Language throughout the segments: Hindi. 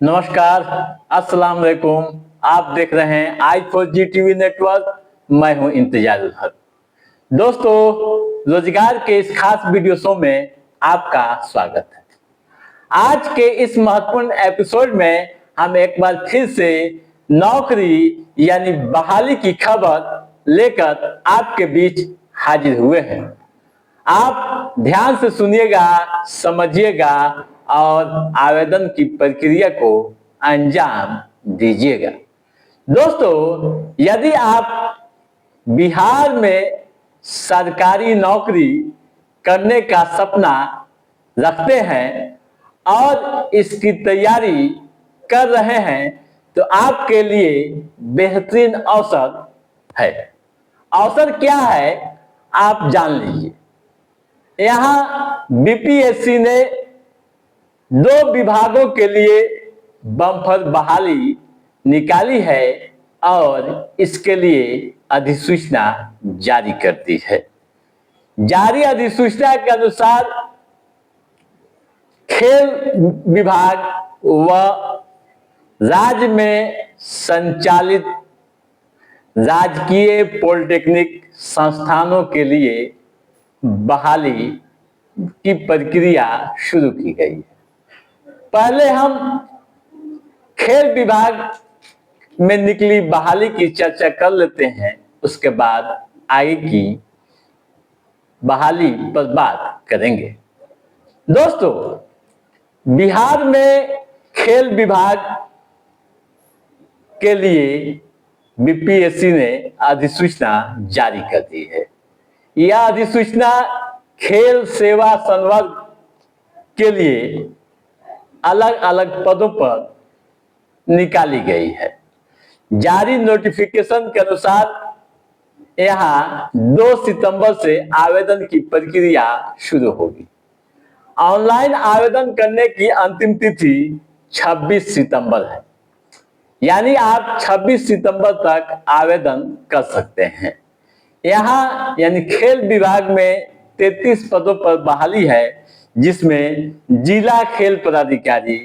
नमस्कार, अस्सलाम वालेकुम। आप देख रहे हैं i4G टीवी नेटवर्क। मैं हूं इंतजार उल हक। दोस्तों, रोजगार के इस खास वीडियो शो में आपका स्वागत है। आज के इस महत्वपूर्ण एपिसोड में हम एक बार फिर से नौकरी यानी बहाली की खबर लेकर आपके बीच हाजिर हुए हैं। आप ध्यान से सुनिएगा, समझिएगा और आवेदन की प्रक्रिया को अंजाम दीजिएगा। दोस्तों, यदि आप बिहार में सरकारी नौकरी करने का सपना रखते हैं और इसकी तैयारी कर रहे हैं तो आपके लिए बेहतरीन अवसर है। अवसर क्या है, आप जान लीजिए। यहाँ बीपीएससी ने 2 विभागों के लिए बम्पर बहाली निकाली है और इसके लिए अधिसूचना जारी करती है। जारी अधिसूचना के अनुसार खेल विभाग व राज्य में संचालित राजकीय पॉलिटेक्निक संस्थानों के लिए बहाली की प्रक्रिया शुरू की गई है। पहले हम खेल विभाग में निकली बहाली की चर्चा कर लेते हैं, उसके बाद आगे की बहाली पर बात करेंगे। दोस्तों, बिहार में खेल विभाग के लिए बीपीएससी ने अधिसूचना जारी कर दी है। यह अधिसूचना खेल सेवा संवर्ग के लिए अलग अलग पदों पर निकाली गई है। जारी नोटिफिकेशन के अनुसार यहाँ 2 सितंबर से आवेदन की प्रक्रिया शुरू होगी। ऑनलाइन आवेदन करने की अंतिम तिथि 26 सितंबर है, यानी आप 26 सितंबर तक आवेदन कर सकते हैं। यहाँ यानी खेल विभाग में 33 पदों पर बहाली है, जिसमें जिला खेल पदाधिकारी,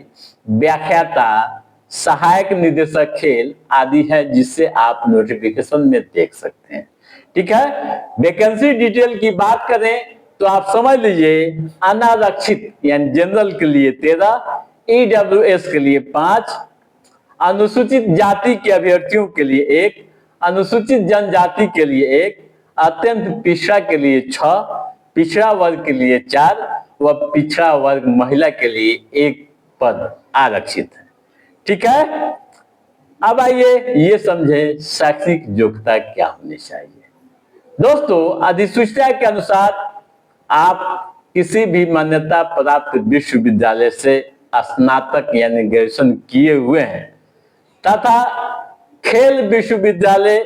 व्याख्याता, सहायक निदेशक खेल आदि है, जिससे आप नोटिफिकेशन में देख सकते हैं। ठीक है। वैकेंसी डिटेल की बात करें तो आप समझ लीजिए, अनारक्षित यानी जनरल के लिए 13, ईडब्ल्यूएस के लिए 5, अनुसूचित जाति के अभ्यर्थियों के लिए 1, अनुसूचित जनजाति के लिए 1, अत्यंत पिछड़ा के लिए 6, पिछड़ा वर्ग के लिए 4 व पिछड़ा वर्ग महिला के लिए 1 पद आरक्षित है। ठीक है। अब आइए ये समझे शैक्षणिक योग्यता क्या होनी चाहिए। दोस्तों, अधिसूचना के अनुसार आप किसी भी मान्यता प्राप्त विश्वविद्यालय से स्नातक यानी ग्रेजुएशन किए हुए हैं तथा खेल विश्वविद्यालय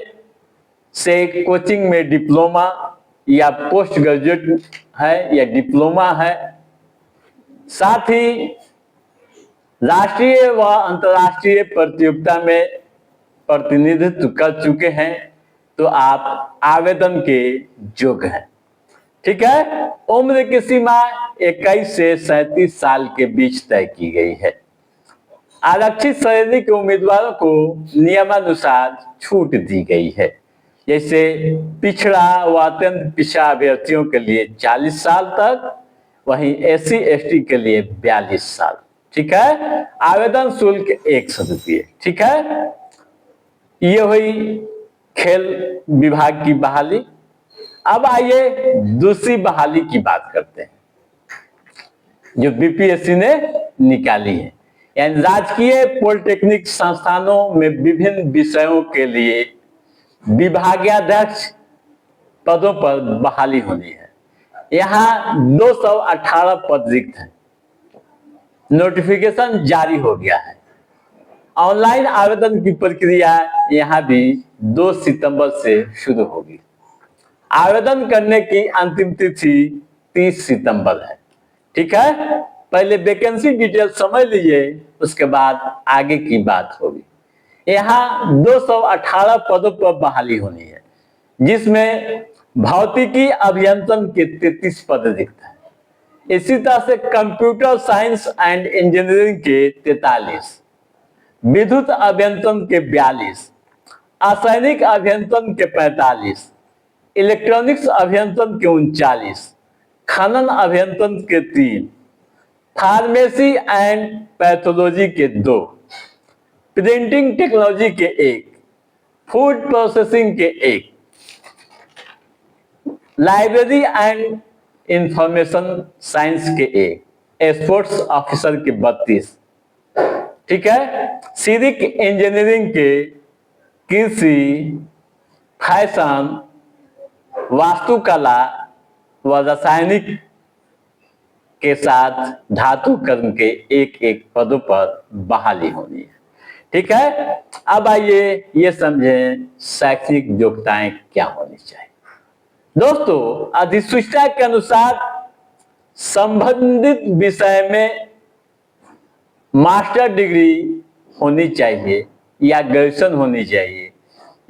से कोचिंग में डिप्लोमा या पोस्ट ग्रेजुएट है या डिप्लोमा है, साथ ही राष्ट्रीय व अंतर्राष्ट्रीय प्रतियोगिता में प्रतिनिधित्व कर चुके हैं तो आप आवेदन के योग्य हैं। ठीक है। उम्र की सीमा 21 से 37 साल के बीच तय की गई है। आरक्षित श्रेणी के उम्मीदवारों को नियमानुसार छूट दी गई है, जैसे पिछड़ा व अत्यंत पिछड़ा अभ्यर्थियों के लिए 40 साल तक, वहीं एससी एसटी के लिए 42 साल। ठीक है। आवेदन शुल्क 100 रुपये। ठीक है। ये हुई खेल विभाग की बहाली। अब आइए दूसरी बहाली की बात करते हैं जो बीपीएससी ने निकाली है, यानी राजकीय पॉलिटेक्निक संस्थानों में विभिन्न विषयों के लिए विभागाध्यक्ष पदों पर बहाली होनी है। यहाँ 218 पद रिक्त हैं। नोटिफिकेशन जारी हो गया है। ऑनलाइन आवेदन की प्रक्रिया यहाँ भी 2 सितंबर से शुरू होगी। आवेदन करने की अंतिम तिथि 30 सितंबर है। ठीक है। पहले वैकेंसी डिटेल समझ लीजिए, उसके बाद आगे की बात होगी। यहाँ 218 पदों पर बहाली होनी है, जिसमें भौतिकी अभियंत्रण के 33 पद रिक्त हैं। इसी तरह से कंप्यूटर साइंस एंड इंजीनियरिंग के 43, विद्युत अभियंत्रण के 42, असैनिक अभियंत्रण के 45, इलेक्ट्रॉनिक्स अभियंत्रण के 39, खनन अभियंत्रण के 3, फार्मेसी एंड पैथोलॉजी के 2, प्रिंटिंग टेक्नोलॉजी के 1, फूड प्रोसेसिंग के 1, लाइब्रेरी एंड इंफॉर्मेशन साइंस के 1, स्पोर्ट्स ऑफिसर के 32, ठीक है। सिविक इंजीनियरिंग के कृषि, फैशन, वास्तुकला व रासायनिक के साथ धातु कर्म के एक एक पदों पर बहाली होनी है, ठीक है। अब आइए ये समझें शैक्षिक योग्यताएं क्या होनी चाहिए। दोस्तों, अधिसूचना के अनुसार संबंधित विषय में मास्टर डिग्री होनी चाहिए या ग्रेजुएशन होनी चाहिए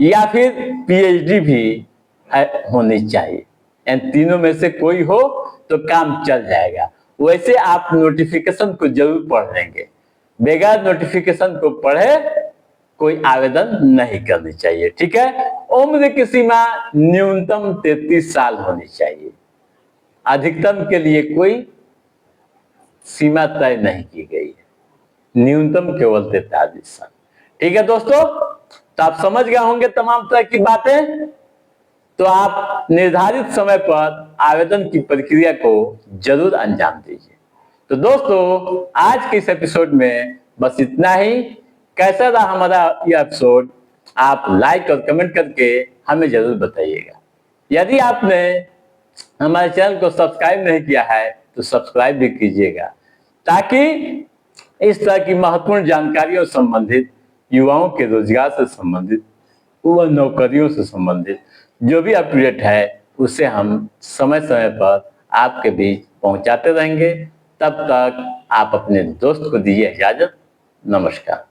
या फिर पीएचडी भी होनी चाहिए। इन तीनों में से कोई हो तो काम चल जाएगा। वैसे आप नोटिफिकेशन को जरूर पढ़ लेंगे, बगैर नोटिफिकेशन को पढ़े कोई आवेदन नहीं करनी चाहिए, ठीक है। उम्र की सीमा न्यूनतम 33 साल होनी चाहिए। अधिकतम के लिए कोई सीमा तय नहीं की गई है, न्यूनतम केवल 43 साल, ठीक है दोस्तों। तो आप समझ गए होंगे तमाम तरह की बातें। तो आप निर्धारित समय पर आवेदन की प्रक्रिया को जरूर अंजाम दीजिए। तो दोस्तों, आज के इस एपिसोड में बस इतना ही। कैसा रहा हमारा यह एपिसोड, आप लाइक और कमेंट करके हमें जरूर बताइएगा। यदि आपने हमारे चैनल को सब्सक्राइब नहीं किया है तो सब्सक्राइब भी कीजिएगा, ताकि इस तरह की महत्वपूर्ण जानकारियों से संबंधित, युवाओं के रोजगार से संबंधित व नौकरियों से संबंधित जो भी अपडेट है उसे हम समय समय पर आपके बीच पहुंचाते रहेंगे। तब तक आप अपने दोस्त को दीजिए इजाजत। नमस्कार।